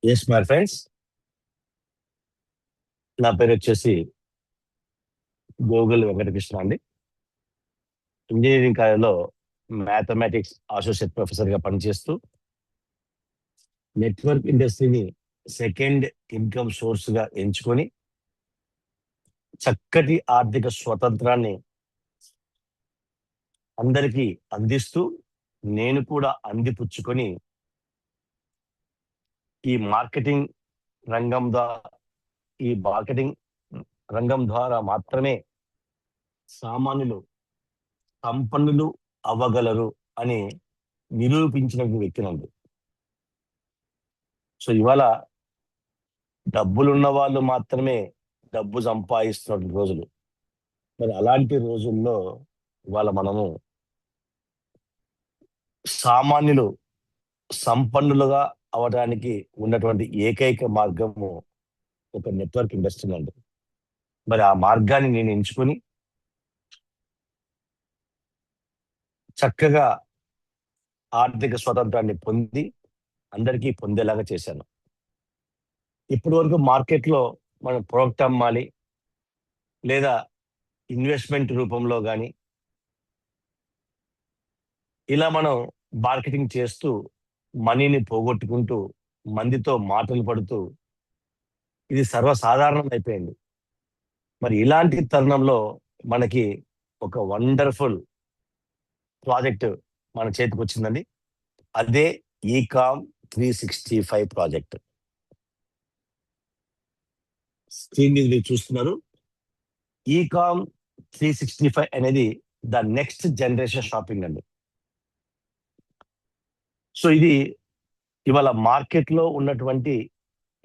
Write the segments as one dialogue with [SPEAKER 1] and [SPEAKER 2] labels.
[SPEAKER 1] Yes my friends, నా పేరు వచ్చేసి గోగుల్ వెంకటకృష్ణ అండి. ఇంజనీరింగ్ కాలేజ్లో మ్యాథమెటిక్స్ అసోసియేట్ ప్రొఫెసర్గా పనిచేస్తూ నెట్వర్క్ ఇండస్ట్రీని సెకండ్ ఇన్కమ్ సోర్స్గా ఎంచుకొని చక్కటి ఆర్థిక స్వతంత్రాన్ని అందరికీ అందిస్తూ నేను కూడా అందిపుచ్చుకొని ఈ మార్కెటింగ్ రంగం ఈ మార్కెటింగ్ రంగం ద్వారా మాత్రమే సామాన్యులు సంపన్నులు అవ్వగలరు అని నిరూపించిన వ్యక్తినండి. సో ఇవాళ డబ్బులున్న వాళ్ళు మాత్రమే డబ్బు సంపాదిస్తున్న రోజులు. మరి అలాంటి రోజుల్లో ఇవాళ మనము సామాన్యులు సంపన్నులుగా అవడానికి ఉన్నటువంటి ఏకైక మార్గము ఒక నెట్వర్క్ ఇండస్ట్రీ అండి. మరి ఆ మార్గాన్ని నేను ఎంచుకొని చక్కగా ఆర్థిక స్వతంత్రాన్ని పొంది అందరికీ పొందేలాగా చేశాను. ఇప్పటి వరకు మార్కెట్లో మనం ప్రోడక్ట్ అమ్మాలి లేదా ఇన్వెస్ట్మెంట్ రూపంలో కానీ ఇలా మనం మార్కెటింగ్ చేస్తూ మనీని పోగొట్టుకుంటూ మందితో మాటలు పడుతూ ఇది సర్వసాధారణం అయిపోయింది. మరి ఇలాంటి తరుణంలో మనకి ఒక వండర్ఫుల్ ప్రాజెక్ట్ మన చేతికి వచ్చిందండి. అదే ఈకామ్ 365 ప్రాజెక్ట్. స్క్రీన్ మీద మీరు చూస్తున్నారు. ఈకామ్ 365 అనేది ద నెక్స్ట్ జనరేషన్ షాపింగ్ అండి. సో ఇది ఇవాళ మార్కెట్లో ఉన్నటువంటి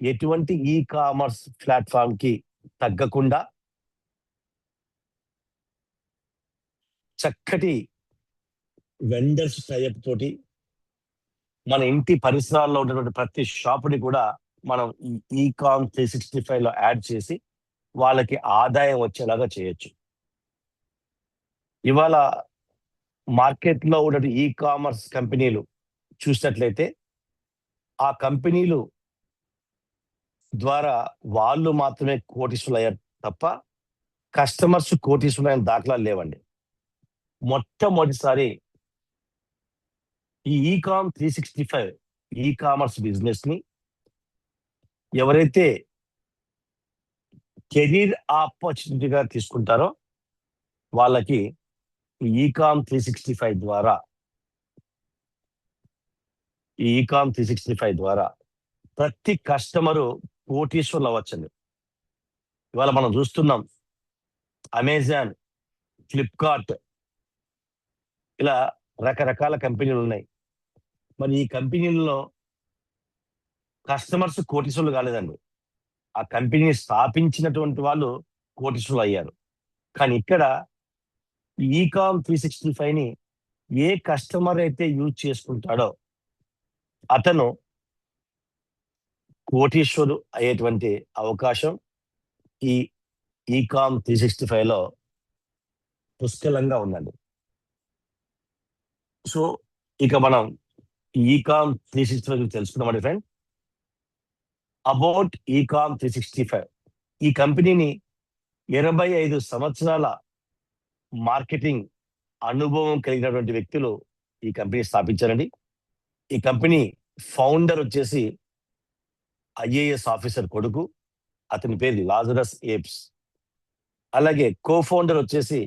[SPEAKER 1] ఎటువంటి ఈ కామర్స్ ప్లాట్ఫామ్ కి తగ్గకుండా చక్కటి వెండర్స్ టైప్ తోటి మన ఇంటి పరిసరాల్లో ఉన్నటువంటి ప్రతి షాపుని కూడా మనం ఈ ఈకామ్ 365 లో యాడ్ చేసి వాళ్ళకి ఆదాయం వచ్చేలాగా చేయొచ్చు. ఇవాళ మార్కెట్లో ఉన్నటువంటి ఈ కామర్స్ కంపెనీలు చూసినట్లయితే ఆ కంపెనీలు ద్వారా వాళ్ళు మాత్రమే కోటీశ్వరులు అయ్యారు తప్ప కస్టమర్స్ కోటీశ్వరులు అయిన దాఖలాలు లేవండి. మొట్టమొదటిసారి ఈ ఈకామ్ 365 ఈ కామర్స్ బిజినెస్ ని ఎవరైతే కెరీర్ ఆపర్చునిటీగా తీసుకుంటారో వాళ్ళకి ఈకామ్ 365 ద్వారా ప్రతి కస్టమరు కోటీశ్వరులు అవ్వచ్చండి. ఇవాళ మనం చూస్తున్నాం అమెజాన్, ఫ్లిప్కార్ట్ ఇలా రకరకాల కంపెనీలు ఉన్నాయి. మరి ఈ కంపెనీలలో కస్టమర్స్ కోటీశ్వరులు కాలేదండి, ఆ కంపెనీని స్థాపించినటువంటి వాళ్ళు కోటీశ్వరులు అయ్యారు. కానీ ఇక్కడ ఈకామ్ 365 ని ఏ కస్టమర్ అయితే యూజ్ చేసుకుంటాడో అతను కోటీశ్వరు అయ్యేటువంటి అవకాశం ఈ ఈకామ్ 365 లో పుష్కలంగా ఉందండి. సో ఇక మనం ఈకామ్ 365 తెలుసుకున్నామండి ఫ్రెండ్. అబౌట్ ఈకామ్ 365, ఈ కంపెనీని 25 సంవత్సరాల మార్కెటింగ్ అనుభవం కలిగినటువంటి వ్యక్తులు ఈ కంపెనీ స్థాపించారండి. ఈ కంపెనీ ఫౌండర్ వచ్చేసి ఐఏఎస్ ఆఫీసర్ కొడుకు, అతని పేరు లాజరస్ ఏబ్స్. అలాగే కో ఫౌండర్ వచ్చేసి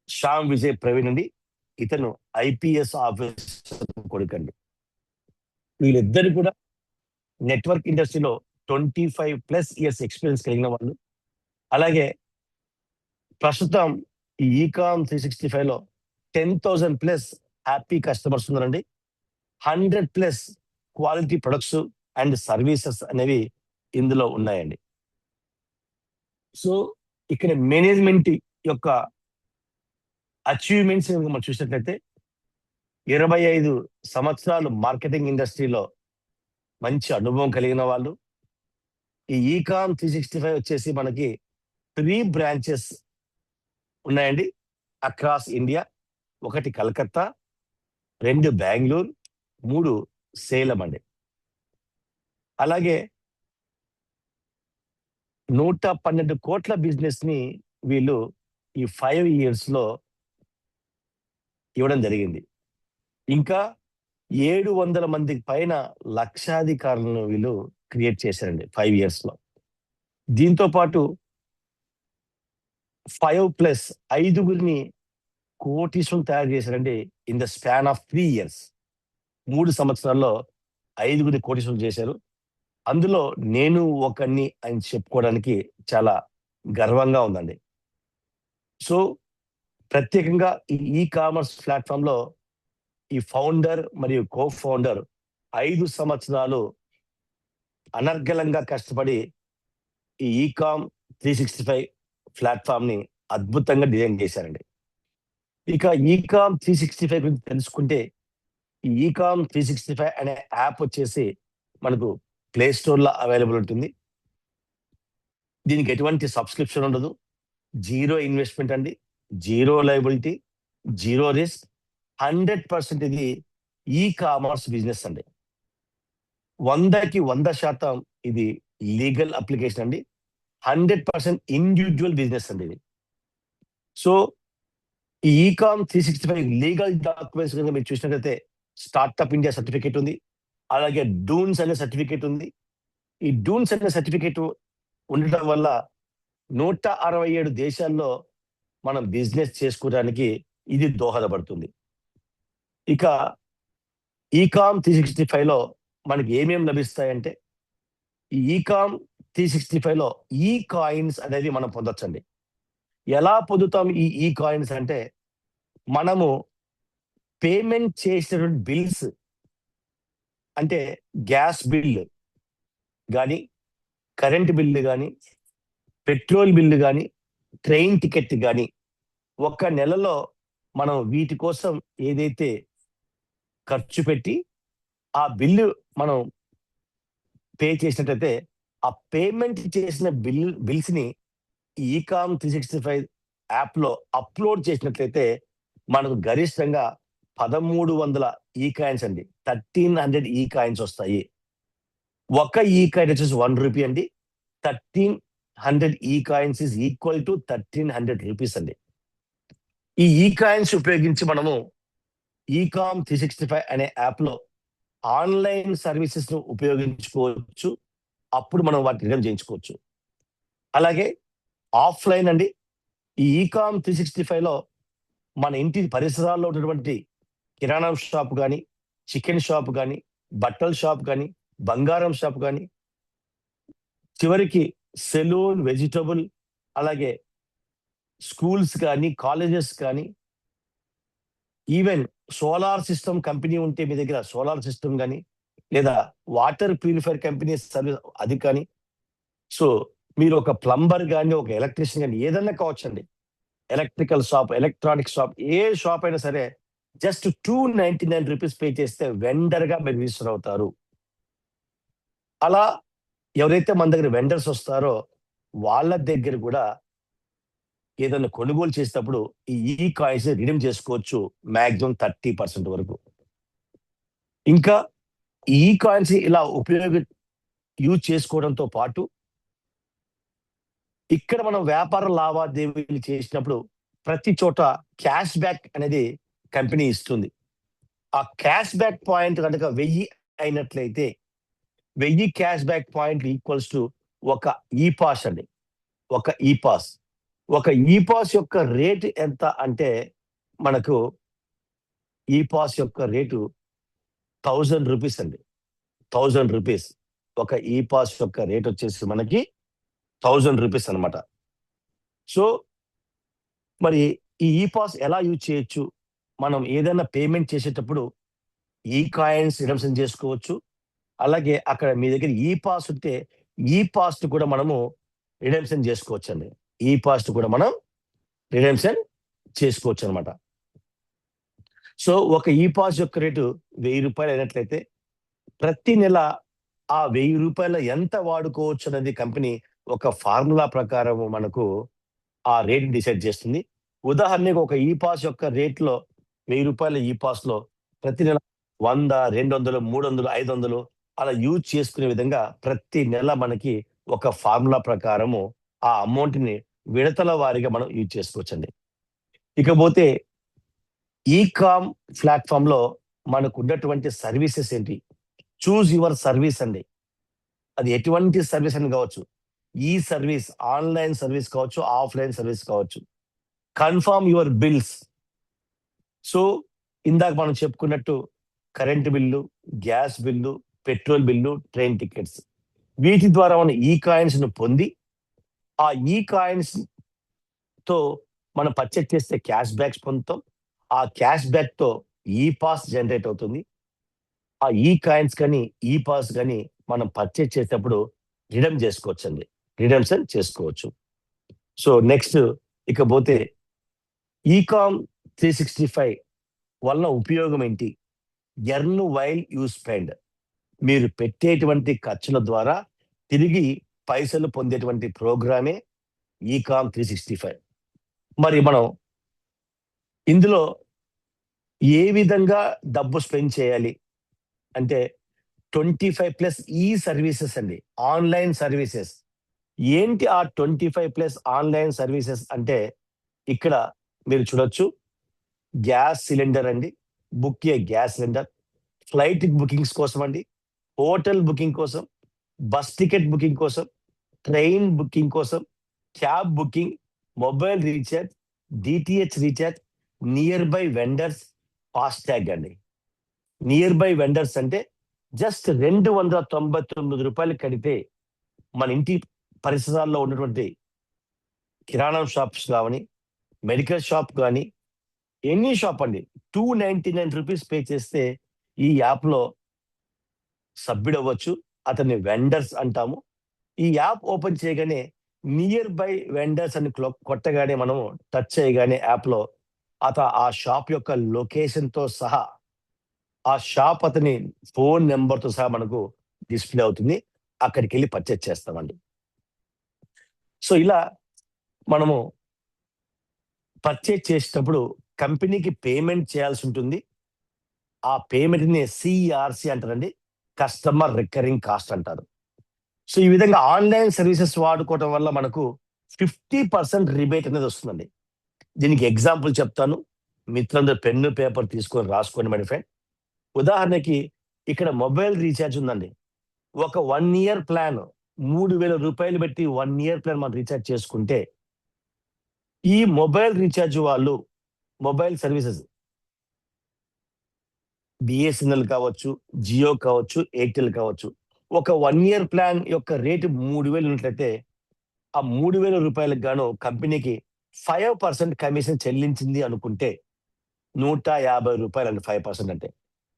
[SPEAKER 1] శ్యామ్ విజయ్ ప్రవీణ్ అండి, ఇతను ఐపీఎస్ ఆఫీసర్ కొడుకు అండి. వీళ్ళిద్దరు కూడా నెట్వర్క్ ఇండస్ట్రీలో 25+ ఇయర్స్ ఎక్స్పీరియన్స్ కలిగిన వాళ్ళు. అలాగే ప్రస్తుతం ఈ ఈకామ్ 365 లో 10,000+ హ్యాపీ కస్టమర్స్ ఉన్నారండి. 100+ క్వాలిటీ ప్రొడక్ట్స్ అండ్ సర్వీసెస్ అనేవి ఇందులో ఉన్నాయండి. సో ఇక్కడ మేనేజ్మెంట్ యొక్క అచీవ్మెంట్స్ మనం చూసినట్లయితే 25 సంవత్సరాలు మార్కెటింగ్ ఇండస్ట్రీలో మంచి అనుభవం కలిగిన వాళ్ళు. ఈ ఈకామ్ 365 వచ్చేసి మనకి 3 బ్రాంచెస్ ఉన్నాయండి అక్రాస్ ఇండియా. 1 కలకత్తా, 2 బెంగళూరు, 3 సేలం అండి. అలాగే 112 కోట్ల బిజినెస్ ని వీళ్ళు ఈ 5 years లో ఇవ్వడం జరిగింది. ఇంకా 700 మందికి పైన లక్షాధికారులను వీళ్ళు క్రియేట్ చేశారండి 5 years లో. దీంతో పాటు 5+ ఐదుగురిని కోటీశ్వరులను తయారు చేశారండి in the span of 3 years. 3 సంవత్సరాల్లో 5గురిని కోటీశ్వరులు చేశారు. అందులో నేను ఒకడిని అని చెప్పుకోవడానికి చాలా గర్వంగా ఉందండి. సో ప్రత్యేకంగా ఈ కామర్స్ ప్లాట్ఫామ్ లో ఈ ఫౌండర్ మరియు కో ఫౌండర్ 5 సంవత్సరాలు అనర్గళంగా కష్టపడి ఈ ఈకామ్ 365 ప్లాట్ఫామ్ ని అద్భుతంగా డిజైన్ చేశారండి. ఇక ఈకామ్ 365 గురించి తెలుసుకుంటే ఈ ఈకామ్ 365 అనే యాప్ వచ్చేసి మనకు ప్లే స్టోర్ లో అవైలబుల్ ఉంటుంది. దీనికి ఎటువంటి సబ్స్క్రిప్షన్ ఉండదు, 0 ఇన్వెస్ట్మెంట్ అండి, 0 లయబిలిటీ, 0 రిస్క్, 100% ఇది ఈ కామర్స్ బిజినెస్ అండి. 100కి 100% ఇది లీగల్ అప్లికేషన్ అండి, 100% ఇండివిజువల్ బిజినెస్ అండి ఇది. సో ఈ ఈకామ్ 365 లీగల్ డాక్యుమెంట్స్ కనుక మీరు చూసినట్లయితే స్టార్ట్అప్ ఇండియా సర్టిఫికేట్ ఉంది, అలాగే డూన్స్ అనే సర్టిఫికేట్ ఉంది. ఈ డూన్స్ అనే సర్టిఫికేట్ ఉండటం వల్ల 167 దేశాల్లో మనం బిజినెస్ చేసుకోవడానికి ఇది దోహదపడుతుంది. ఇక ఈకామ్ 365 లో మనకి ఏమేమి లభిస్తాయంటే ఈ ఈకామ్ 365 లో ఈ కాయిన్స్ అనేది మనం పొందొచ్చండి. ఎలా పొందుతాం ఈ కాయిన్స్ అంటే మనము పేమెంట్ చేసినటువంటి బిల్స్ అంటే గ్యాస్ బిల్లు కానీ, కరెంట్ బిల్లు కానీ, పెట్రోల్ బిల్లు కానీ, ట్రైన్ టికెట్ కానీ ఒక్క నెలలో మనం వీటి కోసం ఏదైతే ఖర్చు పెట్టి ఆ బిల్లు మనం పే చేసినట్లయితే ఆ పేమెంట్ చేసిన బిల్స్ ని ఈకామ్ 365 యాప్ లో అప్లోడ్ చేసినట్లయితే మనకు గరిష్టంగా 1300 ఈ కాయిన్స్ అండి, 1300 ఈ కాయిన్స్ వస్తాయి. ఒక ఈ కాయిన్ వచ్చేసి 1 రూపీ అండి. 1300 ఈ coins is equal to 1300 rupees అండి. ఈ కాయిన్స్ ఉపయోగించి మనము ఈకామ్ 365 అనే యాప్ లో ఆన్లైన్ సర్వీసెస్ ను ఉపయోగించుకోవచ్చు. అప్పుడు మనం వాటిని రిడీమ్ చేయించుకోవచ్చు. అలాగే ఆఫ్లైన్ అండి, ఈ ఈకామ్ 365 లో మన ఇంటి పరిసరాల్లో ఉన్నటువంటి కిరాణా షాప్ కానీ, చికెన్ షాప్ కానీ, బట్టల షాప్ కానీ, బంగారం షాప్ కానీ, చివరికి సెలూన్, వెజిటబుల్, అలాగే స్కూల్స్ కానీ, కాలేజెస్ కానీ, ఈవెన్ సోలార్ సిస్టమ్ కంపెనీ ఉంటే మీ దగ్గర సోలార్ సిస్టమ్ కానీ, లేదా వాటర్ ప్యూరిఫైర్ కంపెనీ సర్వీస్ అది కానీ, సో మీరు ఒక ప్లంబర్ కానీ, ఒక ఎలక్ట్రీషియన్ కానీ ఏదన్నా కావచ్చండి. ఎలక్ట్రికల్ షాప్, ఎలక్ట్రానిక్ షాప్, ఏ షాప్ అయినా సరే జస్ట్ 299 రూపీస్ పే చేస్తే వెండర్ గా మీరు రిజిస్టర్ అవుతారు. అలా ఎవరైతే మన దగ్గర వెండర్స్ వస్తారో వాళ్ళ దగ్గర కూడా ఏదైనా కొనుగోలు చేసేటప్పుడు ఈ కాయిన్స్ రిడీమ్ చేసుకోవచ్చు మాక్సిమం 30% వరకు. ఇంకా ఈ కాయిన్స్ ఇలా యూజ్ చేసుకోవడంతో పాటు ఇక్కడ మనం వ్యాపార లావాదేవీలు చేసినప్పుడు ప్రతి చోట క్యాష్ బ్యాక్ అనేది కంపెనీ ఇస్తుంది. ఆ క్యాష్ బ్యాక్ పాయింట్ కనుక 1000 అయినట్లయితే 1000 cash back point equals to ఒక ఈ పాస్ అండి. ఒక ఈ పాస్ యొక్క రేటు ఎంత అంటే మనకు ఈ పాస్ యొక్క రేటు 1000 రూపీస్ అండి. 1000 రూపీస్ ఒక ఈ పాస్ యొక్క రేట్ వచ్చేసి మనకి 1000 రూపీస్ అనమాట. సో మరి ఈ పాస్ ఎలా యూజ్ చేయొచ్చు? మనం ఏదైనా పేమెంట్ చేసేటప్పుడు ఈ కాయిన్స్ రిడమ్షన్ చేసుకోవచ్చు. అలాగే అక్కడ మీ దగ్గర ఈ పాస్ ఉంటే ఈ పాస్ కూడా మనము రిడమ్షన్ చేసుకోవచ్చు అండి. ఈ పాస్ కూడా మనం రిడమ్షన్ చేసుకోవచ్చు అనమాట. సో ఒక ఈ పాస్ యొక్క రేటు 1000 రూపాయలు అయినట్లయితే ప్రతి నెల ఆ 1000 రూపాయలు ఎంత వాడుకోవచ్చు అనేది కంపెనీ ఒక ఫార్ములా ప్రకారం మనకు ఆ రేట్ డిసైడ్ చేస్తుంది. ఉదాహరణకు ఒక ఈ పాస్ యొక్క రేట్లో 1000 రూపాయల ఈ పాస్ లో ప్రతి నెల 100, 200, 300, 500 అలా యూజ్ చేసుకునే విధంగా ప్రతి నెల మనకి ఒక ఫార్ములా ప్రకారము ఆ అమౌంట్ని విడతల వారీగా మనం యూజ్ చేసుకోవచ్చండి. ఇకపోతే ఈకామ్ ప్లాట్ఫామ్ లో మనకు ఉన్నటువంటి సర్వీసెస్ ఏంటి? చూజ్ యువర్ సర్వీస్ అండి. అది ఎటువంటి సర్వీస్ అని కావచ్చు. ఈ సర్వీస్ ఆన్లైన్ సర్వీస్ కావచ్చు, ఆఫ్లైన్ సర్వీస్ కావచ్చు. Confirm your bills. సో ఇందాక మనం చెప్పుకున్నట్టు current bill, gas bill, petrol bill, train tickets. వీటి ద్వారా మనం ఈ కాయిన్స్ ను పొంది ఆ ఈ కాయిన్స్ తో మనం పర్చేజ్ చేస్తే క్యాష్ బ్యాక్స్ పొందుతాం. ఆ క్యాష్ బ్యాక్ తో ఈ పాస్ జనరేట్ అవుతుంది. ఆ ఈ కాయిన్స్ కానీ ఈ పాస్ కానీ మనం పర్చేజ్ చేసేటప్పుడు రిడమ్ చేసుకోవచ్చండి. రిడమ్షన్ చేసుకోవచ్చు. సో నెక్స్ట్ ఇకపోతే ఈకామ్ 365 వల్ల ఉపయోగం ఏంటి? Earn while you spend. మీరు పెట్టేటువంటి ఖర్చుల ద్వారా తిరిగి పైసలు పొందేటువంటి ప్రోగ్రామే ఈకామ్ 365. మరి మనం ఇందులో ఏ విధంగా డబ్బు స్పెండ్ చేయాలి అంటే 25+ ఈ సర్వీసెస్ అండి. Online services. ఏంటి ఆ 25+ ఆన్లైన్ సర్వీసెస్ అంటే ఇక్కడ మీరు చూడొచ్చు. గ్యాస్ సిలిండర్ అండి. బుక్ ఏ గ్యాస్ సిలిండర్. ఫ్లైట్ బుకింగ్స్ కోసం అండి. హోటల్ బుకింగ్ కోసం, బస్ టికెట్ బుకింగ్ కోసం, ట్రైన్ బుకింగ్ కోసం, cab booking, mobile recharge, DTH recharge, near by vendors, FASTag అండి. నియర్ బై వెండర్స్ అంటే జస్ట్ ₹299 కడితే మన ఇంటి పరిసరాల్లో ఉన్నటువంటి కిరాణా షాప్స్ కావని, మెడికల్ షాప్ కానీ, ఎనీ షాప్ అండి. ₹299 పే చేస్తే ఈ యాప్‌లో సభ్యుడు అవ్వచ్చు. అతన్ని వెండర్స్ అంటాము. ఈ యాప్ ఓపెన్ చేయగానే నియర్ బై వెండర్స్ అని కొట్టగానే మనము టచ్ చేయగానే యాప్‌లో ఆ షాప్ యొక్క లొకేషన్‌తో సహా ఆ షాప్ అతని ఫోన్ నెంబర్‌తో సహా మనకు డిస్‌ప్లే అవుతుంది. అక్కడికెళ్ళి పర్చేజ్ చేస్తామండి. సో ఇలా మనము పర్చేజ్ చేసేటప్పుడు కంపెనీకి పేమెంట్ చేయాల్సి ఉంటుంది. ఆ పేమెంట్‌ని సీఆర్‌సీ అంటారండి. కస్టమర్ రికరింగ్ కాస్ట్ అంటారు. సో ఈ విధంగా ఆన్లైన్ సర్వీసెస్ వాడుకోవటం వల్ల మనకు 50% రిబేట్ అనేది వస్తుందండి. దీనికి ఎగ్జాంపుల్ చెప్తాను. మిత్రులందరూ పెన్ను, పేపర్ తీసుకొని రాసుకోండి మై ఫ్రెండ్. ఉదాహరణకి ఇక్కడ మొబైల్ రీచార్జ్ ఉందండి. ఒక 1 ఇయర్ ప్లాన్ ₹3000 పెట్టి 1 ఇయర్ ప్లాన్ మనం రీచార్జ్ చేసుకుంటే, ఈ మొబైల్ రీచార్జ్ వాళ్ళు మొబైల్ సర్వీసెస్ బిఎస్ఎన్ఎల్ కావచ్చు, జియో కావచ్చు, ఎయిర్టెల్ కావచ్చు. ఒక 1 ఇయర్ ప్లాన్ యొక్క రేటు 3000 ఉన్నట్లయితే, ఆ ₹3000 గాను కంపెనీకి 5% కమిషన్ చెల్లించింది అనుకుంటే, ₹150 అండి 5% అంటే.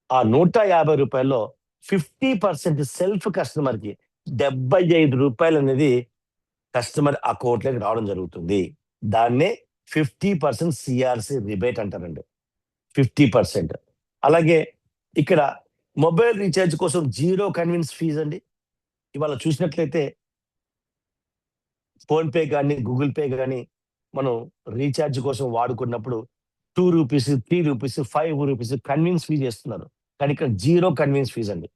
[SPEAKER 1] ఆ ₹150లో 50% సెల్ఫ్ కస్టమర్‌కి ₹75 అనేది కస్టమర్ అకౌంట్‌లోకి రావడం జరుగుతుంది. దాన్నే 50% సీఆర్‌సీ రిబేట్ అంటారండి. 50%. అలాగే ఇక్కడ మొబైల్ రీచార్జ్ కోసం జీరో కన్వీనియన్స్ ఫీజ్ అండి. ఇవాళ చూసినట్లయితే ఫోన్‌పే గాని, గూగుల్ పే గాని మనం రీచార్జ్ కోసం వాడుకున్నప్పుడు రూ. 2, రూ. 3, రూ. 5 కన్వీనియన్స్ ఫీజ్ ఏస్తున్నారు. కానీ ఇక్కడ జీరో కన్వీనియన్స్ ఫీజ్ అండి.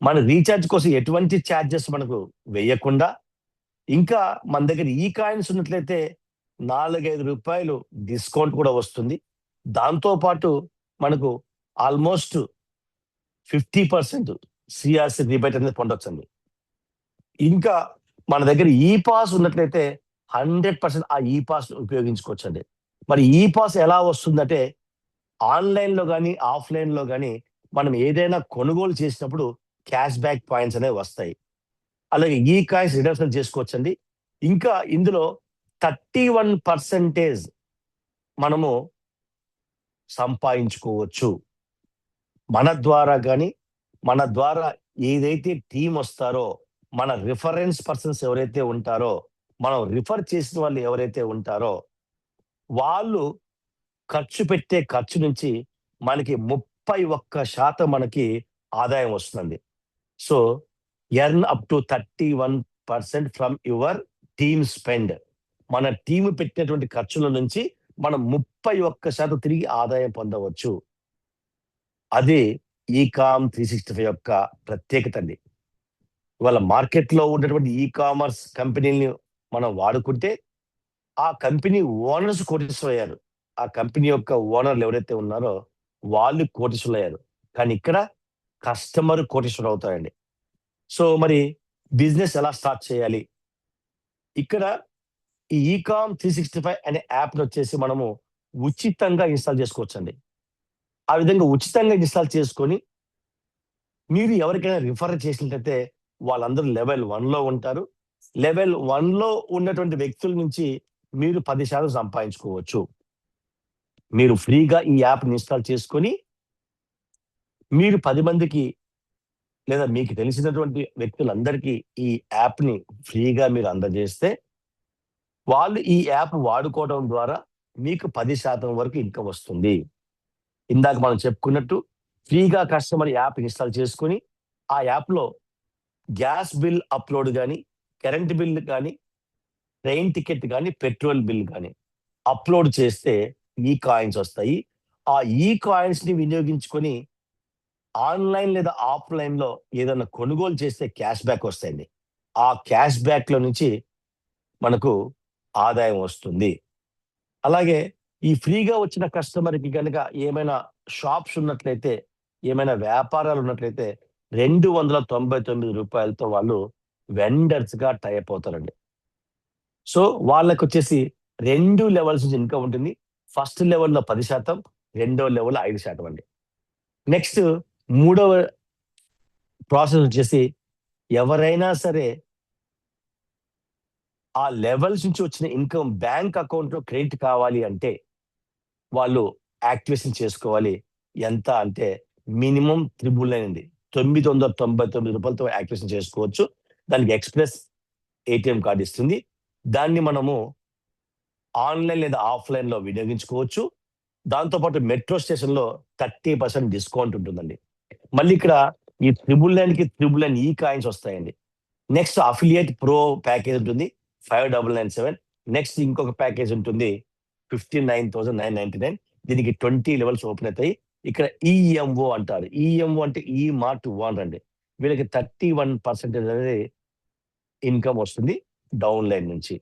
[SPEAKER 1] మన రీచార్జ్ కోసం ఎటువంటి చార్జెస్ మనకు వేయకుండా, ఇంకా మన దగ్గర ఈ కాయిన్స్ ఉన్నట్లయితే రూ. 4, 5 డిస్కౌంట్ కూడా వస్తుంది. దాంతో పాటు మనకు ఆల్మోస్ట్ 50% సీఆర్‌సీ రిబేట్ అనేది పొందొచ్చండి. ఇంకా మన దగ్గర ఈ పాస్ ఉన్నట్లయితే 100% ఆ ఈ పాస్ ఉపయోగించుకోవచ్చండి. మరి ఈ పాస్ ఎలా వస్తుందంటే ఆన్‌లైన్‌లో గాని, ఆఫ్‌లైన్‌లో గాని మనం ఏదైనా కొనుగోలు చేసినప్పుడు క్యాష్ బ్యాక్ పాయింట్స్ అనేవి వస్తాయి. అలాగే ఈ కాయిన్స్ రిడమ్షన్ చేసుకోవచ్చండి. ఇంకా ఇందులో 31% మనము సంపాదించుకోవచ్చు. మన ద్వారా గాని, మన ద్వారా ఏదైతే టీమ్ వస్తారో, మన రిఫరెన్స్ పర్సన్స్ ఎవరైతే ఉంటారో, మనం రిఫర్ చేసిన వాళ్ళు ఎవరైతే ఉంటారో, వాళ్ళు ఖర్చు పెట్టే ఖర్చు నుంచి మనకి 31% మనకి ఆదాయం వస్తుందండి. So, earn up to 31% from your team spend. మన టీమ్ పెట్టినటువంటి ఖర్చుల నుంచి మనం 31% తిరిగి ఆదాయం పొందవచ్చు. అదే ఈకామ్ 365 యొక్క ప్రత్యేకత అండి. ఇవాళ మార్కెట్లో ఉన్నటువంటి కామర్స్ కంపెనీని మనం వాడుకుంటే ఆ కంపెనీ ఓనర్స్ కోటీశ్వరయ్యారు. ఆ కంపెనీ యొక్క ఓనర్లు ఎవరైతే ఉన్నారో వాళ్ళు కోటీశ్వరులయ్యారు. కానీ ఇక్కడ కస్టమర్ కోటీశ్వరుడు అవుతారండి. సో మరి బిజినెస్ ఎలా స్టార్ట్ చేయాలి? ఇక్కడ ఈ ఈకామ్ 365 అనే యాప్‌ని వచ్చేసి మనము ఉచితంగా ఇన్‌స్టాల్ చేసుకోవచ్చండి. ఆ విధంగా ఉచితంగా ఇన్‌స్టాల్ చేసుకొని మీరు ఎవరికైనా రిఫర్ చేసినట్లయితే వాళ్ళందరూ లెవెల్ 1లో ఉంటారు. లెవెల్ 1లో ఉన్నటువంటి వ్యక్తుల నుంచి మీరు 10% సంపాదించుకోవచ్చు. మీరు ఫ్రీగా ఈ యాప్‌ని ఇన్‌స్టాల్ చేసుకొని మీరు 10 మందికి లేదా మీకు తెలిసినటువంటి వ్యక్తులందరికీ ఈ యాప్‌ని ఫ్రీగా మీరు అందజేస్తే వాళ్ళు ఈ యాప్ వాడుకోవడం ద్వారా మీకు 10% వరకు ఇన్‌కమ్ వస్తుంది. ఇందాక మనం చెప్పుకున్నట్టు ఫ్రీగా కస్టమర్ యాప్ ఇన్‌స్టాల్ చేసుకొని ఆ యాప్‌లో గ్యాస్ బిల్ అప్‌లోడ్ గాని, కరెంట్ బిల్ గాని, ట్రైన్ టికెట్ గాని, పెట్రోల్ బిల్ గాని అప్‌లోడ్ చేస్తే ఈ కాయిన్స్ వస్తాయి. ఆ కాయిన్స్‌ని వినియోగించుకొని ఆన్‌లైన్ లేదా ఆఫ్‌లైన్‌లో ఏదైనా కొనుగోలు చేస్తే క్యాష్ బ్యాక్ వస్తాయండి. ఆ క్యాష్ బ్యాక్‌లో నుంచి మనకు ఆదాయం వస్తుంది. అలాగే ఈ ఫ్రీగా వచ్చిన కస్టమర్‌కి గనక ఏమైనా షాప్స్ ఉన్నట్లయితే, ఏమైనా వ్యాపారాలు ఉన్నట్లయితే రూ. 299 వాళ్ళు వెండర్స్‌గా టై అప్ అవుతారండి. సో, వాళ్ళకొచ్చేసి 2 లెవెల్స్ నుంచి ఇన్‌కమ్ ఉంటుంది. ఫస్ట్ లెవెల్‌లో 10%, రెండో లెవెల్‌లో 5% అండి. నెక్స్ట్ మూడవ ప్రాసెస్ వచ్చేసి ఎవరైనా సరే ఆ లెవెల్స్ నుంచి వచ్చిన ఇన్‌కమ్ బ్యాంక్ అకౌంట్‌లో క్రెడిట్ కావాలి అంటే వాళ్ళు యాక్టివేషన్ చేసుకోవాలి. ఎంత అంటే మినిమమ్ త్రిబుల్ నైన్ అండి. రూ. 999తో యాక్టివేషన్ చేసుకోవచ్చు. దానికి ఎక్స్‌ప్రెస్ ఏటీఎం కార్డ్ ఇస్తుంది. దాన్ని మనము ఆన్‌లైన్ లేదా ఆఫ్‌లైన్‌లో వినియోగించుకోవచ్చు. దాంతో పాటు మెట్రో స్టేషన్‌లో 30% డిస్కౌంట్ ఉంటుందండి. మళ్ళీ ఇక్కడ ఈ 999కి కాయిన్స్ వస్తాయండి. నెక్స్ట్ అఫిలియేట్ ప్రో ప్యాకేజ్ ఉంటుంది. 5997. నెక్స్ట్ ఇంకొక ప్యాకేజ్ ఉంటుంది. 59,999. దీనికి 20 లెవెల్స్ ఓపెన్ అయితాయి. ఇక్కడ ఈఎంఓ అంటారు. ఈఎంఓ అంటే ఈ మార్ట్ ఓనర్ అండి. వీళ్ళకి 31% అనేది ఇన్‌కమ్ వస్తుంది డౌన్ లైన్ నుంచి.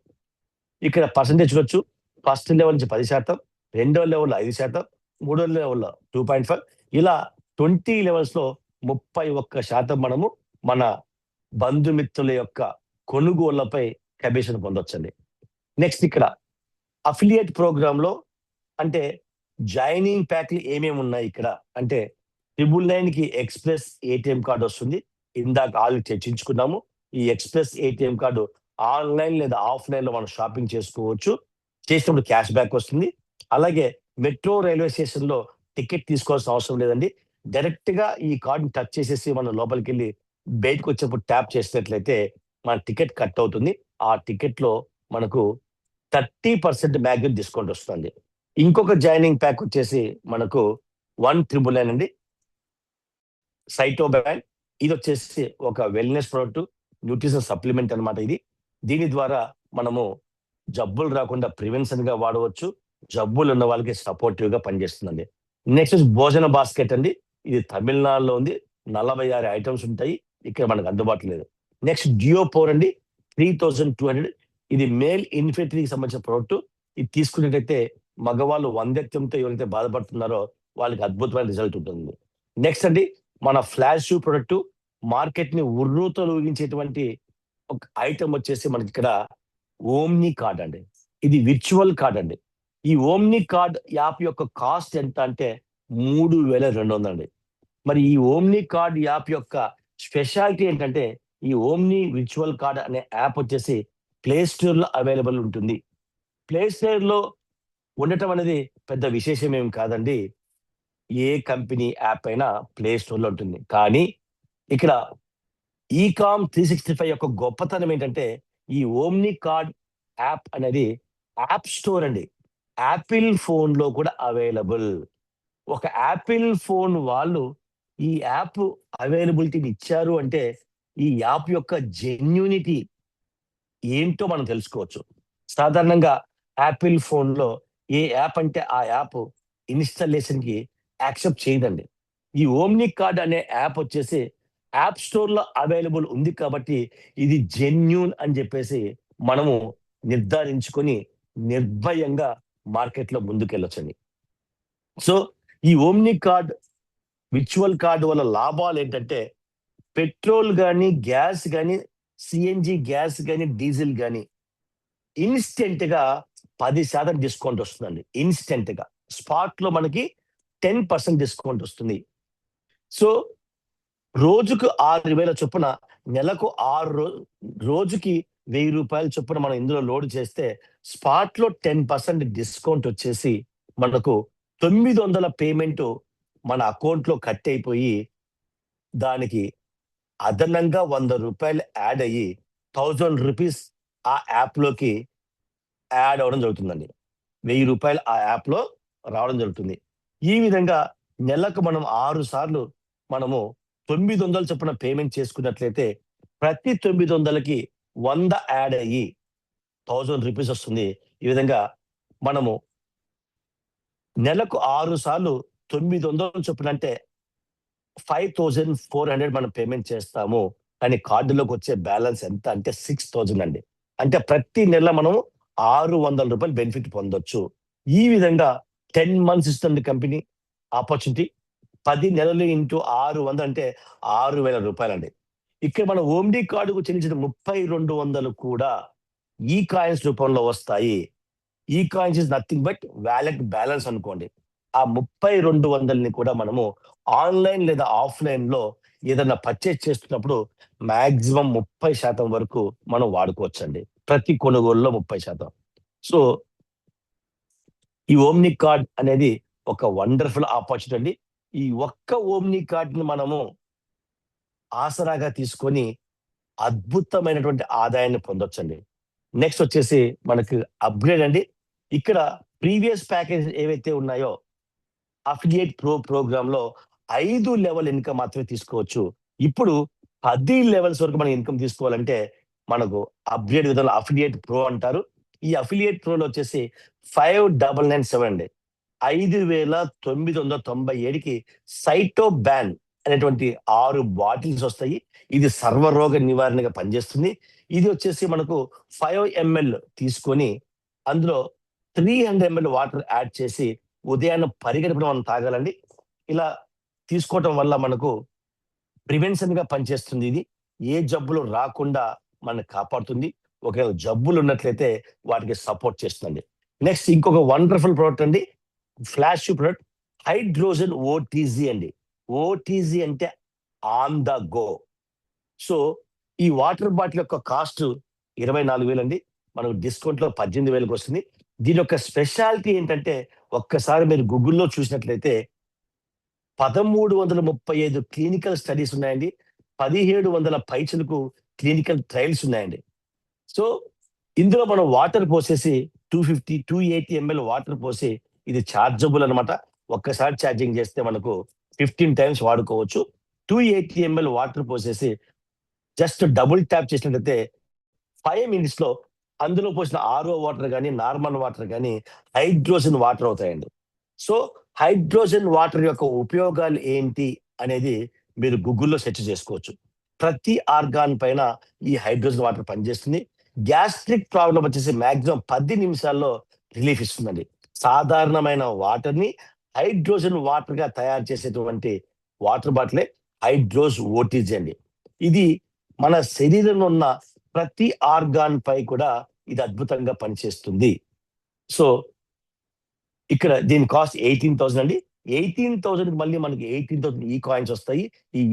[SPEAKER 1] ఇక్కడ పర్సెంటేజ్ చూడొచ్చు. ఫస్ట్ లెవెల్ నుంచి 10%, రెండో లెవెల్‌లో 5%, మూడో లెవెల్‌లో 2.5 ఇలా 20 లెవెల్స్‌లో 31% మనము మన బంధుమిత్రుల యొక్క కొనుగోళ్లపై కమిషన్ పొందొచ్చండి. నెక్స్ట్ ఇక్కడ అఫిలియేట్ ప్రోగ్రామ్‌లో అంటే జాయినింగ్ ప్యాక్‌లు ఏమేమి ఉన్నాయి ఇక్కడ అంటే 999కి ఎక్స్‌ప్రెస్ ఏటీఎం కార్డ్ వస్తుంది. ఇందాక ఆల్రెడీ చర్చించుకున్నాము. ఈ ఎక్స్‌ప్రెస్ ఏటీఎం కార్డ్ ఆన్‌లైన్ లేదా ఆఫ్‌లైన్‌లో మనం షాపింగ్ చేసుకోవచ్చు. చేసినప్పుడు క్యాష్ బ్యాక్ వస్తుంది. అలాగే మెట్రో రైల్వే స్టేషన్‌లో టికెట్ తీసుకోవాల్సిన అవసరం లేదండి. డైరెక్ట్‌గా ఈ కార్డ్‌ని టచ్ చేసేసి మనం లోపలికెళ్ళి బయటకొచ్చేప్పుడు ట్యాప్ చేసినట్లయితే మన టికెట్ కట్ అవుతుంది. ఆ టికెట్‌లో మనకు 30% మ్యాక్సిమం డిస్కౌంట్ వస్తుంది. ఇంకొక జాయినింగ్ ప్యాక్ వచ్చేసి మనకు 1999 అండి. సైటోబ్యాన్ ఇదొచ్చేసి ఒక వెల్‌నెస్ ప్రొడక్ట్, న్యూట్రిషన్ సప్లిమెంట్ అన్నమాట ఇది. దీని ద్వారా మనము జబ్బులు రాకుండా ప్రివెన్షన్‌గా వాడవచ్చు. జబ్బులున్న వాళ్ళకి సపోర్టివ్‌గా పనిచేస్తుందండి. నెక్స్ట్ భోజన బాస్కెట్ అండి. ఇది తమిళనాడులో ఉంది. 46 ఐటెమ్స్ ఉంటాయి. ఇక్కడ మనకు అందుబాటులో లేదు. నెక్స్ట్ జియోపోర్ అండి. 3200 ఇది మేల్ ఇన్ఫెర్టిలిటీకి సంబంధించిన ప్రొడక్ట్. ఇది తీసుకున్నట్టయితే మగవాళ్ళు వంధ్యత్వంతో ఎవరైతే బాధపడుతున్నారో వాళ్ళకి అద్భుతమైన రిజల్ట్ ఉంటుంది. నెక్స్ట్ అండి మన ఫ్లాష్ షూ ప్రొడక్ట్ మార్కెట్‌ని ఉర్రూతలూగించేటువంటి ఒక ఐటెమ్ వచ్చేసి మనకిక్కడ ఓమ్ని కార్డ్ అండి. ఇది విర్చువల్ కార్డ్ అండి. ఈ ఓమ్ని కార్డ్ యాప్ యొక్క కాస్ట్ ఎంత అంటే 3200 అండి. మరి ఈ ఓమ్ని కార్డ్ యాప్ యొక్క స్పెషాలిటీ ఏంటంటే ఈ ఓమ్ని విర్చువల్ కార్డ్ అనే యాప్ వచ్చేసి ప్లే స్టోర్‌లో అవైలబుల్ ఉంటుంది. ప్లే స్టోర్‌లో ఉండటం అనేది పెద్ద విశేషం ఏమి కాదండి. ఏ కంపెనీ యాప్ అయినా ప్లే స్టోర్‌లో ఉంటుంది. కానీ ఇక్కడ ఈకామ్ 365 యొక్క గొప్పతనం ఏంటంటే, ఈ ఓమ్ని కార్డ్ యాప్ అనేది యాప్ స్టోర్ అండి. యాపిల్ ఫోన్‌లో కూడా అవైలబుల్. ఒక యాపిల్ ఫోన్ వాళ్ళు ఈ యాప్ అవైలబిలిటీని ఇచ్చారు అంటే, ఈ యాప్ యొక్క జెన్యూనిటీ ఏంటో మనం తెలుసుకోవచ్చు. సాధారణంగా యాపిల్ ఫోన్‌లో ఏ యాప్ అంటే ఆ యాప్ ఇన్‌స్టాలేషన్‌కి యాక్సెప్ట్ చేయదండి. ఈ ఓమ్ని కార్డ్ అనే యాప్ వచ్చేసి యాప్ స్టోర్ లో అవైలబుల్ ఉంది కాబట్టి ఇది జెన్యూన్ అని చెప్పేసి మనము నిర్ధారించుకొని నిర్భయంగా మార్కెట్లో ముందుకెళ్ళొచ్చండి. సో ఈ ఓమ్ని కార్డ్ విర్చువల్ కార్డు వల్ల లాభాలు ఏంటంటే పెట్రోల్ కానీ గ్యాస్ కానీ సిఎన్జి గ్యాస్ కానీ డీజిల్ కానీ ఇన్స్టెంట్ గా 10% డిస్కౌంట్ వస్తుందండి. ఇన్స్టెంట్ గా స్పాట్ లో మనకి 10% డిస్కౌంట్ వస్తుంది. సో రోజుకు 6,000 చొప్పున నెలకు 6 రోజుకి 1,000 రూపాయల చొప్పున మనం ఇందులో లోడ్ చేస్తే స్పాట్ లో 10% డిస్కౌంట్ వచ్చేసి మనకు 900 పేమెంట్ మన అకౌంట్ లో కట్ అయిపోయి దానికి అదనంగా 100 రూపాయలు యాడ్ అయ్యి 1000 రూపీస్ ఆ యాప్ లోకి యాడ్ అవ్వడం జరుగుతుందండి. 1000 రూపాయలు ఆ యాప్ లో రావడం జరుగుతుంది. ఈ విధంగా నెలకు మనం 6 సార్లు మనము 900 చొప్పున పేమెంట్ చేసుకున్నట్లయితే ప్రతి 900కి 100 యాడ్ అయ్యి 1000 రూపీస్ వస్తుంది. ఈ విధంగా మనము నెలకు 6 సార్లు 900 చొప్పున అంటే 5,400 మనం పేమెంట్ చేస్తాము. కానీ కార్డులోకి వచ్చే బ్యాలెన్స్ ఎంత అంటే 6,000 అండి. అంటే ప్రతి నెల మనము 600 రూపాయలు బెనిఫిట్ పొందొచ్చు. ఈ విధంగా 10 మంత్స్ ఇస్తుంది కంపెనీ ఆపర్చునిటీ. 10 నెలలు ఇంటూ 600 అంటే 6,000 రూపాయలండి. ఇక్కడ మన ఓమ్ని కార్డుకు చెల్లించిన 3,200 కూడా ఈ కాయిన్స్ రూపంలో వస్తాయి. ఈ coins is nothing but wallet balance అనుకోండి. ఆ 3,200ని కూడా మనము ఆన్లైన్ లేదా ఆఫ్లైన్ లో ఏదైనా పర్చేస్ చేస్తున్నప్పుడు మాక్సిమం 30% వరకు మనం వాడుకోవచ్చండి. ప్రతి కొనుగోలులో 30%. సో ఈ ఓమ్ని కార్డ్ అనేది ఒక వండర్ఫుల్ ఆపర్చునిటీ అండి. ఈ ఒక్క ఓమ్ని కార్డ్ ని మనము ఆసరాగా తీసుకొని అద్భుతమైనటువంటి ఆదాయాన్ని పొందొచ్చండి. నెక్స్ట్ వచ్చేసి మనకి అప్గ్రేడ్ అండి. ఇక్కడ ప్రీవియస్ ప్యాకేజ్ ఏవైతే ఉన్నాయో అఫిలియేట్ ప్రోగ్రామ్ లో 5 లెవెల్ ఇన్కమ్ మాత్రమే తీసుకోవచ్చు. ఇప్పుడు 10 లెవెల్స్ వరకు మనం ఇన్కమ్ తీసుకోవాలంటే మనకు అప్గ్రేడ్ విధానంలో అఫిలియేట్ ప్రో అంటారు. ఈ అఫిలియేట్ ప్రోలో వచ్చేసి 5,997 అండి. 5,997కి సైటో బ్యాన్ అనేటువంటి 6 బాటిల్స్ వస్తాయి. ఇది సర్వరోగ నివారణగా పనిచేస్తుంది. ఇది వచ్చేసి మనకు 5 ml తీసుకొని అందులో 300 ml వాటర్ యాడ్ చేసి ఉదయాన్నే పరిగెడుపున మనం తాగాలండి. ఇలా తీసుకోవటం వల్ల మనకు ప్రివెన్షన్ గా పనిచేస్తుంది. ఇది ఏ జబ్బులు రాకుండా మనల్ని కాపాడుతుంది. ఒకవేళ జబ్బులు ఉన్నట్లయితే వాటికి సపోర్ట్ చేస్తుంది. నెక్స్ట్ ఇంకొక వండర్ఫుల్ ప్రోడక్ట్ అండి, ఫ్లాష్ ప్రోడక్ట్ హైడ్రోజన్ ఓటీజీ అండి. ఓటీజీ అంటే ఆన్ ద గో. సో ఈ వాటర్ బాటిల్ యొక్క కాస్ట్ 24,000 అండి. మనకు డిస్కౌంట్ లో 18,000కి వస్తుంది. దీని యొక్క స్పెషాలిటీ ఏంటంటే ఒక్కసారి మీరు గూగుల్లో చూసినట్లయితే 1,335 క్లినికల్ స్టడీస్ ఉన్నాయండి. 1,700 పైచులకు క్లినికల్ ట్రయల్స్ ఉన్నాయండి. సో ఇందులో మనం వాటర్ పోసేసి 280 ml వాటర్ పోసి ఇది చార్జబుల్ అనమాట. ఒక్కసారి ఛార్జింగ్ చేస్తే మనకు 15 టైమ్స్ వాడుకోవచ్చు. 280 ml వాటర్ పోసేసి జస్ట్ డబుల్ ట్యాప్ చేసినట్లయితే 5 మినిట్స్ లో అందులో పోసిన ఆర్ఓ వాటర్ కానీ నార్మల్ వాటర్ కానీ హైడ్రోజన్ వాటర్ అవుతాయండి. సో హైడ్రోజన్ వాటర్ యొక్క ఉపయోగాలు ఏంటి అనేది మీరు గూగుల్లో సెర్చ్ చేసుకోవచ్చు. ప్రతి ఆర్గాన్ పైన ఈ హైడ్రోజన్ వాటర్ పనిచేస్తుంది. గ్యాస్ట్రిక్ ప్రాబ్లం వచ్చేసి మాక్సిమం 10 నిమిషాల్లో రిలీఫ్ ఇస్తుందండి. సాధారణమైన వాటర్ ని హైడ్రోజన్ వాటర్ గా తయారు చేసేటువంటి వాటర్ బాటిలే హైడ్రోజ్ ఓటీజీ అండి. ఇది మన శరీరంలో ఉన్న ప్రతి ఆర్గాన్ పై కూడా ఇది అద్భుతంగా పనిచేస్తుంది. సో ఇక్కడ దీని కాస్ట్ 18,000 అండి. 18,000 మళ్ళీ మనకి 18,000 ఈ కాయిన్స్ వస్తాయి.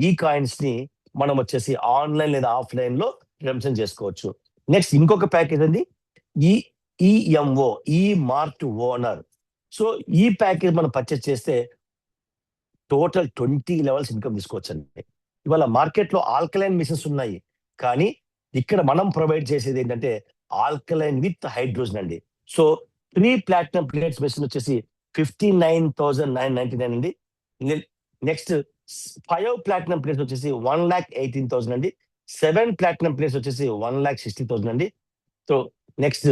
[SPEAKER 1] ఈ కాయిన్స్ ని మనం వచ్చేసి ఆన్లైన్ లేదా ఆఫ్లైన్ లో రిడెంప్షన్ చేసుకోవచ్చు. నెక్స్ట్ ఇంకొక ప్యాకేజ్ అండి, ఈఎంఓ ఈ మార్ట్ ఓనర్. సో ఈ ప్యాకేజ్ మనం పర్చేస్ చేస్తే టోటల్ 20 లెవెల్స్ ఇన్కమ్ తీసుకోవచ్చు అండి. ఇవాళ మార్కెట్ లో ఆల్కలైన్ మిషన్స్ ఉన్నాయి, కానీ ఇక్కడ మనం ప్రొవైడ్ చేసేది ఏంటంటే ఆల్కలైన్ విత్ హైడ్రోజన్ అండి. సో 3 ప్లాటినం ప్లేట్స్ మెషిన్ వచ్చేసి 59,999 అండి. నెక్స్ట్ 5 ప్లాటినం ప్లేట్స్ వచ్చేసి 1,18,000 అండి. 7 ప్లాటినం ప్లేట్స్ వచ్చేసి 1,60,000 అండి. సో నెక్స్ట్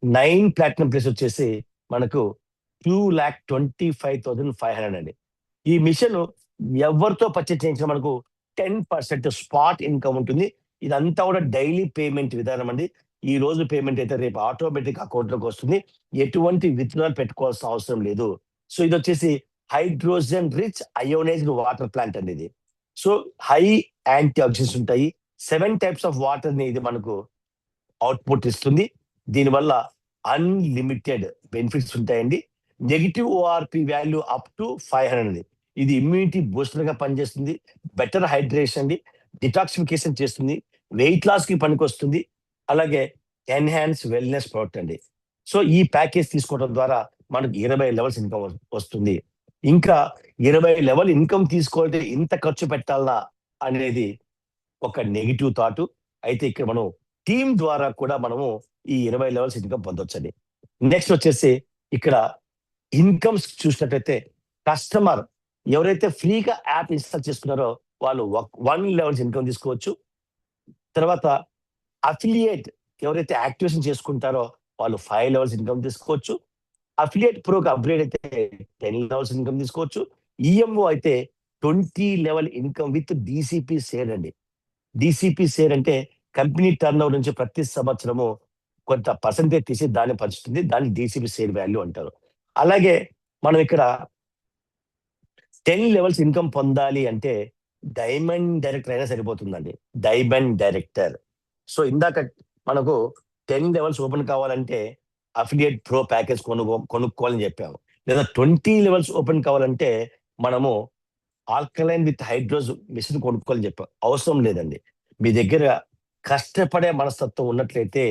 [SPEAKER 1] 9 ప్లాటినం ప్లేట్స్ వచ్చేసి మనకు 2,25,500 అండి. ఈ మిషన్ ఎవరితో పర్చేజ్ చేయించినా మనకు 10% స్పాట్ ఇన్కమ్ ఉంటుంది. ఇదంతా కూడా డైలీ పేమెంట్ విధానం అండి. ఈ రోజు పేమెంట్ అయితే రేపు ఆటోమేటిక్ అకౌంట్‌లోకి వస్తుంది. ఎటువంటి విత్‌డ్రాల్ పెట్టుకోవాల్సిన అవసరం లేదు. సో ఇదొచ్చేసి hydrogen rich ionised water plant అండి ఇది. సో హై యాంటీ ఆక్సిడెంట్స్ ఉంటాయి. 7 టైప్స్ ఆఫ్ వాటర్‌ని ఇది మనకు అవుట్‌పుట్ ఇస్తుంది. దీనివల్ల అన్‌లిమిటెడ్ బెనిఫిట్స్ ఉంటాయండి. Negative ORP value up to 500 ఇది ఇమ్యూనిటీ బూస్టర్‌గా పనిచేస్తుంది. బెటర్ హైడ్రేషన్ అండి. డిటాక్సిఫికేషన్ చేస్తుంది. వెయిట్ లాస్‌కి పనికొస్తుంది. అలాగే ఎన్హాన్స్ వెల్‌నెస్ ప్రొడక్ట్ అండి. సో ఈ ప్యాకేజ్ తీసుకోవడం ద్వారా మనకు 20 లెవెల్స్ ఇన్కమ్ వస్తుంది. ఇంకా 20 లెవెల్ ఇన్కమ్ తీసుకోవాలంటే ఇంత ఖర్చు పెట్టాలా అనేది ఒక నెగెటివ్ థాట్. అయితే ఇక్కడ మనం టీమ్ ద్వారా కూడా మనము ఈ 20 లెవెల్స్ ఇన్కమ్ పొందొచ్చండి. నెక్స్ట్ వచ్చేసి ఇక్కడ ఇన్కమ్స్ చూసినట్టయితే కస్టమర్ ఎవరైతే ఫ్రీగా యాప్ ఇన్‌స్టాల్ చేసుకున్నారో వాళ్ళు 1 లెవెల్స్ ఇన్కమ్ తీసుకోవచ్చు. తర్వాత అఫిలియేట్ ఎవరైతే యాక్టివేషన్ చేసుకుంటారో వాళ్ళు 5 లెవెల్స్ ఇన్కమ్ తీసుకోవచ్చు. అఫిలియేట్ ప్రోకి అప్‌గ్రేడ్ అయితే 10 లెవెల్స్ ఇన్కమ్ తీసుకోవచ్చు. ఈఎంఓ అయితే 20 level income with DCP share అండి. డీసీపీ షేర్ అంటే కంపెనీ టర్నోవర్ నుంచి ప్రతి సంవత్సరము కొంత పర్సెంటేజ్ తీసి దాన్ని పంచుతుంది. దాన్ని డీసీపీ షేర్ వాల్యూ అంటారు. అలాగే మనం ఇక్కడ 10 లెవెల్స్ ఇన్కమ్ పొందాలి అంటే డైమండ్ డైరెక్టర్ అయినా సరిపోతుందండి. Diamond director. సో ఇందాక మనకు 10 లెవెల్స్ ఓపెన్ కావాలంటే అఫిలియేట్ ప్రో ప్యాకేజ్ కొనుక్కోవాలని చెప్పాము. లేదా 20 లెవెల్స్ ఓపెన్ కావాలంటే మనము ఆల్కలైన్ విత్ హైడ్రోజ్ మిషన్ కొనుక్కోవాలని చెప్పాం. అవసరం లేదండి. మీ దగ్గర కష్టపడే మనస్తత్వం ఉన్నట్లయితే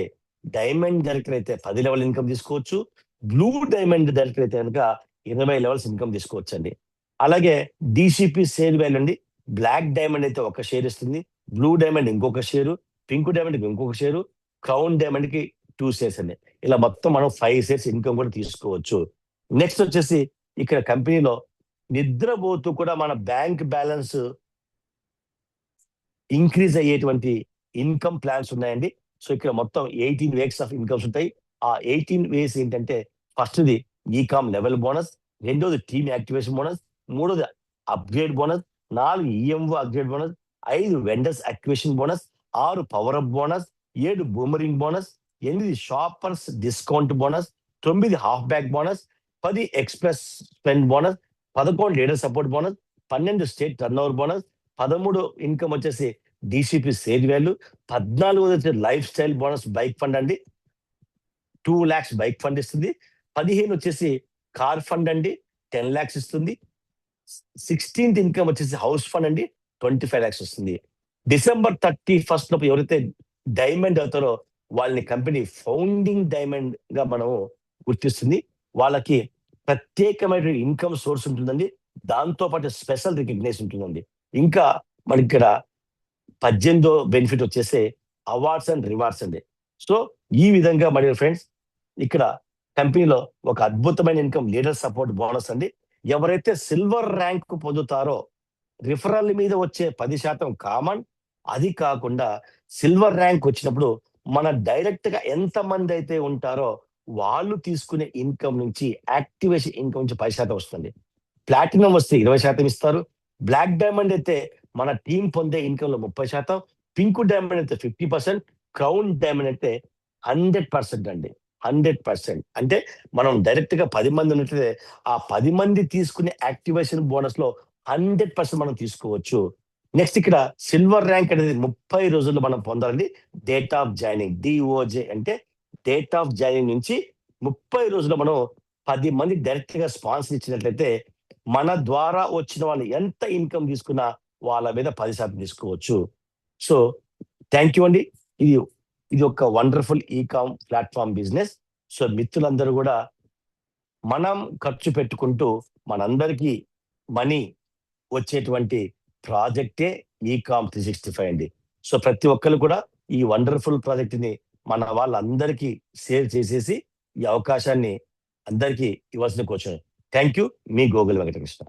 [SPEAKER 1] డైమండ్ డైరెక్టర్ అయితే 10 లెవెల్ ఇన్కమ్ తీసుకోవచ్చు. బ్లూ డైమండ్ డైరెక్టర్ అయితే కనుక 20 లెవెల్స్ ఇన్కమ్ తీసుకోవచ్చండి. అలాగే డీసీపీ షేర్ వాల్యూ అండి. బ్లాక్ డైమండ్ అయితే ఒక షేర్ ఇస్తుంది. బ్లూ డైమండ్ ఇంకొక షేరు, పింక్ డైమండ్‌కి ఇంకొక షేరు, క్రౌన్ డైమండ్‌కి 2 షేర్స్ అండి. ఇలా మొత్తం మనం 5 షేర్స్ ఇన్కమ్ కూడా తీసుకోవచ్చు. నెక్స్ట్ వచ్చేసి ఇక్కడ కంపెనీలో నిద్రపోతూ కూడా మన బ్యాంక్ బ్యాలెన్స్ ఇంక్రీజ్ అయ్యేటువంటి ఇన్కమ్ ప్లాన్స్ ఉన్నాయండి. సో ఇక్కడ మొత్తం 18 వేస్ ఆఫ్ ఇన్కమ్స్ ఉంటాయి. ఆ 18 వేస్ ఏంటంటే ఫస్ట్‌ది ఈకామ్ లెవెల్ బోనస్, రెండోది టీమ్ యాక్టివేషన్ బోనస్, మూడోది upgrade bonus, 4 EMO upgrade bonus, 5 vendors activation bonus, 6 power up bonus, 7 boomerang bonus, 8 shoppers discount bonus, 9 half back bonus, 10 express spend bonus, 11 leader support bonus, 12 state turnover bonus, 13 income వచ్చేసి DCP share value, 14 వచ్చి lifestyle bonus bike fund అండి. 2 lakhs bike fund ఇస్తుంది. 15 వచ్చేసి car fund అండి. 10 లాక్స్ ఇస్తుంది. 16థ్ income వచ్చేసి house fund అండి. 25 లాక్స్ వస్తుంది. డిసెంబర్ 31 లోపు ఎవరైతే డైమండ్ అవుతారో వాళ్ళని కంపెనీ ఫౌండింగ్ డైమండ్‌గా మనము గుర్తిస్తుంది. వాళ్ళకి ప్రత్యేకమైన ఇన్కమ్ సోర్స్ ఉంటుందండి. దాంతో పాటు స్పెషల్ రికగ్నిషన్ ఉంటుందండి. ఇంకా మనకిక్కడ 18థ్ బెనిఫిట్ వచ్చేసి అవార్డ్స్ అండ్ రివార్డ్స్ అండి. సో ఈ విధంగా మై డియర్ ఫ్రెండ్స్ ఇక్కడ కంపెనీలో ఒక అద్భుతమైన ఇన్కమ్ లీడర్ సపోర్ట్ బోనస్ అండి. ఎవరైతే సిల్వర్ ర్యాంక్ పొందుతారో రిఫరల్ మీద వచ్చే 10% కామన్. అది కాకుండా సిల్వర్ ర్యాంక్ వచ్చినప్పుడు మన డైరెక్ట్‌గా ఎంతమంది అయితే ఉంటారో వాళ్ళు తీసుకునే ఇన్కమ్ నుంచి యాక్టివేషన్ ఇన్కమ్ నుంచి 10% వస్తుంది. ప్లాటినం వస్తే 20% ఇస్తారు. బ్లాక్ డైమండ్ అయితే మన టీమ్ పొందే ఇన్కమ్‌లో 30%, పింక్ డైమండ్ అయితే 50%, క్రౌన్ డైమండ్ అయితే 100% అండి. 100% అంటే మనం డైరెక్ట్‌గా 10 మంది ఉన్నట్లయితే ఆ 10 మంది తీసుకునే యాక్టివేషన్ బోనస్‌లో 100% మనం తీసుకోవచ్చు. నెక్స్ట్ ఇక్కడ సిల్వర్ ర్యాంక్ అనేది 30 రోజుల్లో మనం పొందాలండి. డేట్ ఆఫ్ జాయినింగ్ డీఓజే అంటే డేట్ ఆఫ్ జాయినింగ్ నుంచి 30 రోజుల్లో మనం 10 మంది డైరెక్ట్‌గా స్పాన్సర్ ఇచ్చినట్లయితే మన ద్వారా వచ్చిన వాళ్ళు ఎంత ఇన్కమ్ తీసుకున్నా వాళ్ళ మీద 10% తీసుకోవచ్చు. సో థ్యాంక్ యూ అండి. ఇది ఇది ఒక wonderful e-com platform business. So మిత్రులందరూ గూడా మనం ఖర్చు పెట్టుకుంటూ మనందరికీ మనీ వచ్చేటువంటి ప్రాజెక్టే ఈకామ్ 365 అండి. సో ప్రతి ఒక్కళ్ళు కూడా ఈ వండర్‌ఫుల్ ప్రాజెక్ట్‌ని మన వాళ్ళందరికీ షేర్ చేసేసి ఈ అవకాశాన్ని అందరికీ ఇవ్వాల్సిందిగా కోరుచున్నాను. Thank you. మీ గోగుల్ వెంకటకృష్ణ.